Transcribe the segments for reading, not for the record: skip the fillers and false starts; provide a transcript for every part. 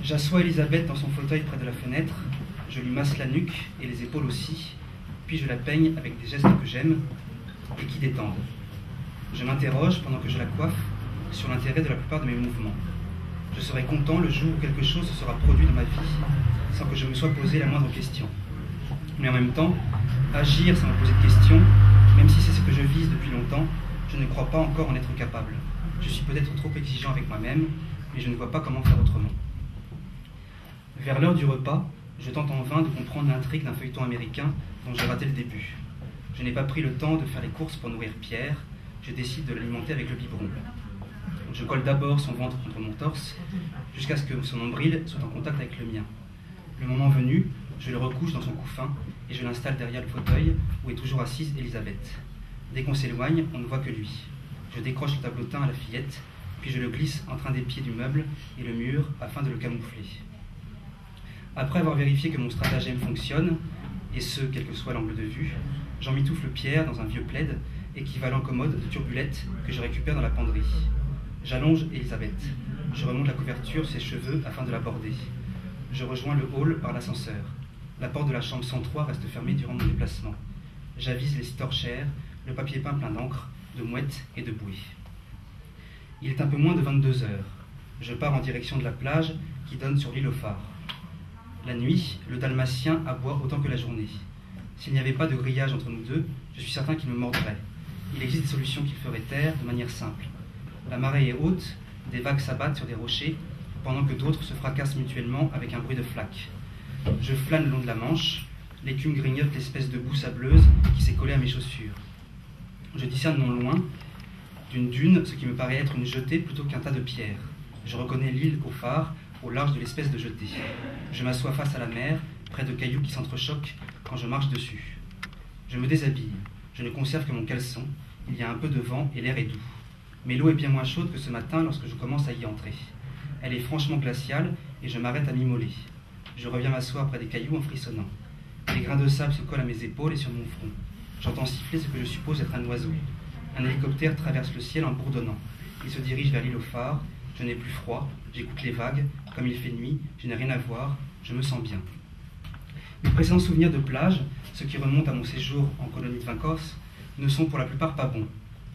J'assois Elisabeth dans son fauteuil près de la fenêtre, je lui masse la nuque et les épaules aussi, puis je la peigne avec des gestes que j'aime et qui détendent. Je m'interroge, pendant que je la coiffe, sur l'intérêt de la plupart de mes mouvements. Je serai content le jour où quelque chose se sera produit dans ma vie, sans que je me sois posé la moindre question. Mais en même temps, agir sans me poser de questions, même si c'est ce que je vise depuis longtemps, je ne crois pas encore en être capable. Je suis peut-être trop exigeant avec moi-même, mais je ne vois pas comment faire autrement. Vers l'heure du repas, je tente en vain de comprendre l'intrigue d'un feuilleton américain dont j'ai raté le début. Je n'ai pas pris le temps de faire les courses pour nourrir Pierre, je décide de l'alimenter avec le biberon. Je colle d'abord son ventre contre mon torse, jusqu'à ce que son nombril soit en contact avec le mien. Le moment venu, je le recouche dans son couffin et je l'installe derrière le fauteuil où est toujours assise Elisabeth. Dès qu'on s'éloigne, on ne voit que lui. Je décroche le tableautin à la fillette, puis je le glisse entre un des pieds du meuble et le mur afin de le camoufler. Après avoir vérifié que mon stratagème fonctionne, et ce, quel que soit l'angle de vue, j'emmitoufle Pierre dans un vieux plaid, équivalent commode de turbulette que je récupère dans la penderie. J'allonge Elisabeth. Je remonte la couverture sur ses cheveux afin de l'aborder. Je rejoins le hall par l'ascenseur. La porte de la chambre 103 reste fermée durant mon déplacement. J'avise les torchères, le papier peint plein d'encre, de mouettes et de bouées. Il est un peu moins de 22 heures. Je pars en direction de la plage qui donne sur l'île aux phares. La nuit, le dalmatien aboie autant que la journée. S'il n'y avait pas de grillage entre nous deux, je suis certain qu'il me mordrait. Il existe des solutions qu'il ferait taire de manière simple. La marée est haute, des vagues s'abattent sur des rochers, pendant que d'autres se fracassent mutuellement avec un bruit de flaques. Je flâne le long de la Manche, l'écume grignote l'espèce de boue sableuse qui s'est collée à mes chaussures. Je discerne non loin d'une dune ce qui me paraît être une jetée plutôt qu'un tas de pierres. Je reconnais l'île au phare, au large de l'espèce de jetée. Je m'assois face à la mer, près de cailloux qui s'entrechoquent quand je marche dessus. Je me déshabille. Je ne conserve que mon caleçon. Il y a un peu de vent et l'air est doux. Mais l'eau est bien moins chaude que ce matin lorsque je commence à y entrer. Elle est franchement glaciale et je m'arrête à m'immoler. Je reviens m'asseoir près des cailloux en frissonnant. Les grains de sable se collent à mes épaules et sur mon front. J'entends siffler ce que je suppose être un oiseau. Un hélicoptère traverse le ciel en bourdonnant. Il se dirige vers l'île aux phares. Je n'ai plus froid, j'écoute les vagues. Comme il fait nuit, je n'ai rien à voir, je me sens bien. Mes précédents souvenirs de plage, ceux qui remontent à mon séjour en colonie de vacances, ne sont pour la plupart pas bons.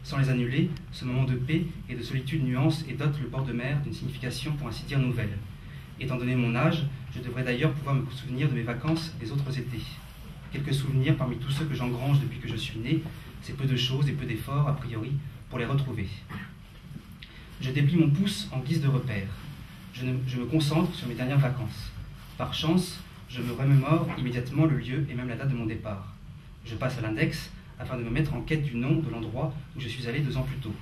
Sans les annuler, ce moment de paix et de solitude nuance et dote le bord de mer d'une signification pour ainsi dire nouvelle. Étant donné mon âge, je devrais d'ailleurs pouvoir me souvenir de mes vacances des autres étés. Quelques souvenirs parmi tous ceux que j'engrange depuis que je suis né, c'est peu de choses et peu d'efforts, a priori, pour les retrouver. Je déplie mon pouce en guise de repère. Je me concentre sur mes dernières vacances. Par chance, je me remémore immédiatement le lieu et même la date de mon départ. Je passe à l'index afin de me mettre en quête du nom de l'endroit où je suis allé 2 ans plus tôt.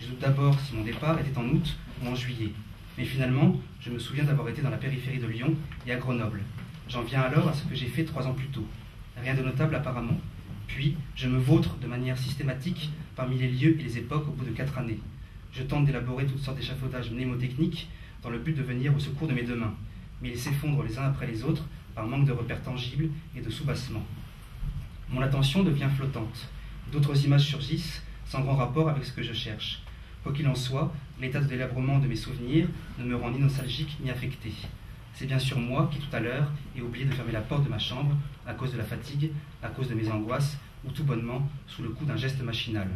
Je doute d'abord si mon départ était en août ou en juillet. Mais finalement, je me souviens d'avoir été dans la périphérie de Lyon et à Grenoble. J'en viens alors à ce que j'ai fait 3 ans plus tôt. Rien de notable apparemment. Puis, je me vautre de manière systématique parmi les lieux et les époques au bout de 4 années. Je tente d'élaborer toutes sortes d'échafaudages mnémotechniques dans le but de venir au secours de mes 2 mains. Mais ils s'effondrent les uns après les autres par manque de repères tangibles et de soubassement. Mon attention devient flottante. D'autres images surgissent, sans grand rapport avec ce que je cherche. Quoi qu'il en soit, l'état de délabrement de mes souvenirs ne me rend ni nostalgique ni affecté. C'est bien sûr moi qui, tout à l'heure, ai oublié de fermer la porte de ma chambre à cause de la fatigue, à cause de mes angoisses, ou tout bonnement sous le coup d'un geste machinal.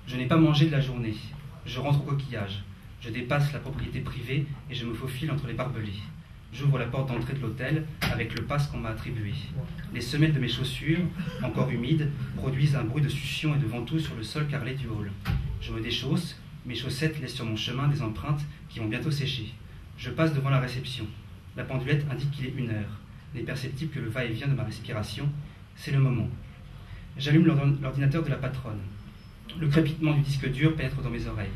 Je n'ai pas mangé de la journée. Je rentre au coquillage. Je dépasse la propriété privée et je me faufile entre les barbelés. J'ouvre la porte d'entrée de l'hôtel avec le passe qu'on m'a attribué. Les semelles de mes chaussures, encore humides, produisent un bruit de succion et de ventouse sur le sol carrelé du hall. Je me déchausse, mes chaussettes laissent sur mon chemin des empreintes qui vont bientôt sécher. Je passe devant la réception. La pendulette indique qu'il est 1 heure. N'est perceptible que le va-et-vient de ma respiration. C'est le moment. J'allume l'ordinateur de la patronne. Le crépitement du disque dur pénètre dans mes oreilles.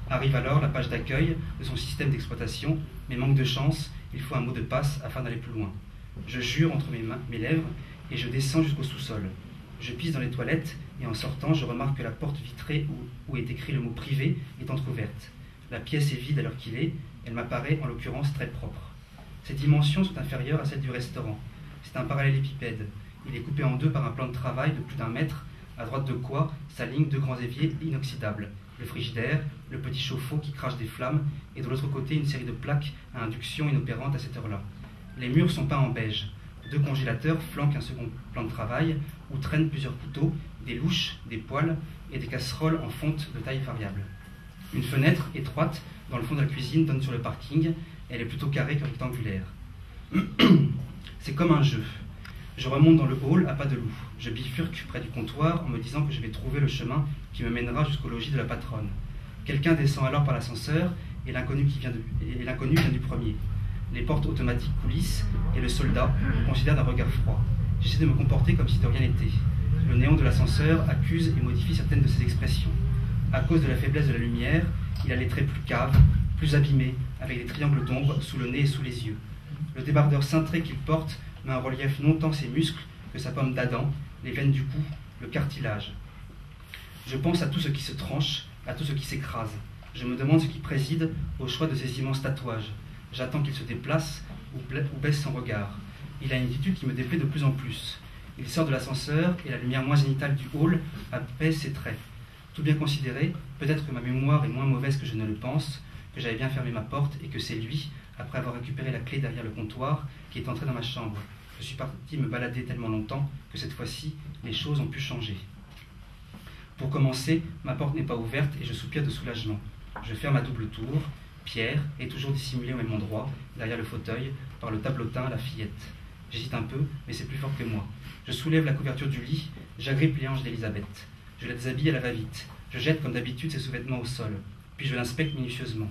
Arrive alors la page d'accueil de son système d'exploitation, mais manque de chance, il faut un mot de passe afin d'aller plus loin. Je jure entre mes lèvres et je descends jusqu'au sous-sol. Je pisse dans les toilettes et en sortant, je remarque que la porte vitrée où est écrit le mot privé est entr'ouverte. La pièce est vide alors qu'il est, elle m'apparaît en l'occurrence très propre. Ses dimensions sont inférieures à celles du restaurant. C'est un parallélépipède. Il est coupé en 2 par un plan de travail de plus d'1 mètre, à droite de quoi s'alignent 2 grands éviers inoxydables. le frigidaire, le petit chauffe-eau qui crache des flammes, et de l'autre côté une série de plaques à induction inopérantes à cette heure-là. Les murs sont peints en beige. 2 congélateurs flanquent un second plan de travail où traînent plusieurs couteaux, des louches, des poêles et des casseroles en fonte de taille variable. Une fenêtre étroite dans le fond de la cuisine donne sur le parking. Elle est plutôt carrée que rectangulaire. C'est comme un jeu. Je remonte dans le hall à pas de loup. Je bifurque près du comptoir en me disant que je vais trouver le chemin qui me mènera jusqu'au logis de la patronne. Quelqu'un descend alors par l'ascenseur et l'inconnu vient du premier. Les portes automatiques coulissent et le soldat me considère d'un regard froid. J'essaie de me comporter comme si de rien n'était. Le néon de l'ascenseur accuse et modifie certaines de ses expressions. À cause de la faiblesse de la lumière, il a les traits plus caves, plus abîmés, avec des triangles d'ombre sous le nez et sous les yeux. Le débardeur cintré qu'il porte met en relief non tant ses muscles que sa pomme d'Adam, les veines du cou, le cartilage. Je pense à tout ce qui se tranche, à tout ce qui s'écrase. Je me demande ce qui préside au choix de ces immenses tatouages. J'attends qu'il se déplace ou baisse son regard. Il a une attitude qui me déplaît de plus en plus. Il sort de l'ascenseur et la lumière moins zénithale du hall apaise ses traits. Tout bien considéré, peut-être que ma mémoire est moins mauvaise que je ne le pense, que j'avais bien fermé ma porte et que c'est lui, après avoir récupéré la clé derrière le comptoir, qui est entré dans ma chambre. Je suis parti me balader tellement longtemps que cette fois-ci, les choses ont pu changer. Pour commencer, ma porte n'est pas ouverte et je soupire de soulagement. Je ferme à double tour. Pierre est toujours dissimulé au même endroit, derrière le fauteuil, par le tableautin, la fillette. J'hésite un peu, mais c'est plus fort que moi. Je soulève la couverture du lit, j'agrippe les hanches d'Elisabeth. Je la déshabille à la va-vite. Je jette comme d'habitude ses sous-vêtements au sol, puis je l'inspecte minutieusement.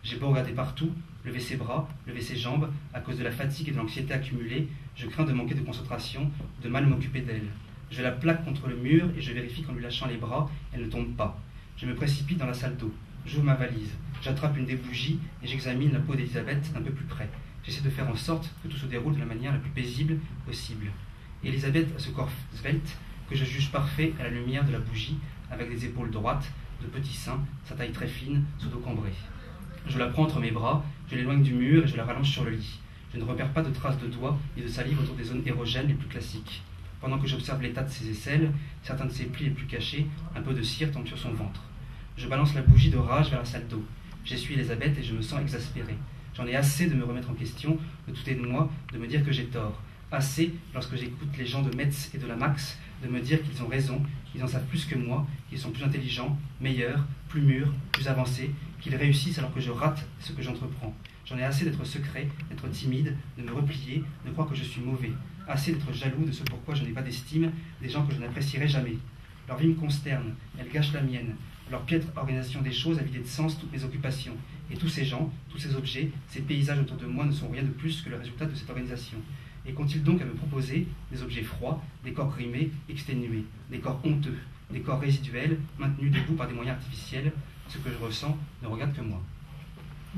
J'ai beau regarder partout, lever ses bras, lever ses jambes, à cause de la fatigue et de l'anxiété accumulée, je crains de manquer de concentration, de mal m'occuper d'elle. Je la plaque contre le mur et je vérifie qu'en lui lâchant les bras, elle ne tombe pas. Je me précipite dans la salle d'eau. J'ouvre ma valise. J'attrape une des bougies et j'examine la peau d'Elisabeth d'un peu plus près. J'essaie de faire en sorte que tout se déroule de la manière la plus paisible possible. Elisabeth a ce corps svelte que je juge parfait à la lumière de la bougie, avec des épaules droites, de petits seins, sa taille très fine, son dos cambré. Je la prends entre mes bras, je l'éloigne du mur et je la rallonge sur le lit. Je ne repère pas de traces de doigts ni de salive autour des zones érogènes les plus classiques. Pendant que j'observe l'état de ses aisselles, certains de ses plis les plus cachés, un peu de cire tombe sur son ventre. Je balance la bougie de rage vers la salle d'eau. J'essuie Elisabeth et je me sens exaspéré. J'en ai assez de me remettre en question, de douter de moi, de me dire que j'ai tort. Assez, lorsque j'écoute les gens de Metz et de la Max, de me dire qu'ils ont raison, qu'ils en savent plus que moi, qu'ils sont plus intelligents, meilleurs, plus mûrs, plus avancés, qu'ils réussissent alors que je rate ce que j'entreprends. J'en ai assez d'être secret, d'être timide, de me replier, de croire que je suis mauvais. Assez d'être jaloux de ce pourquoi je n'ai pas d'estime, des gens que je n'apprécierai jamais. Leur vie me consterne, elle gâche la mienne. Leur piètre organisation des choses a vidé de sens toutes mes occupations. Et tous ces gens, tous ces objets, ces paysages autour de moi ne sont rien de plus que le résultat de cette organisation. Et qu'ont-ils donc à me proposer? Des objets froids, des corps grimés, exténués, des corps honteux, des corps résiduels, maintenus debout par des moyens artificiels. Ce que je ressens ne regarde que moi.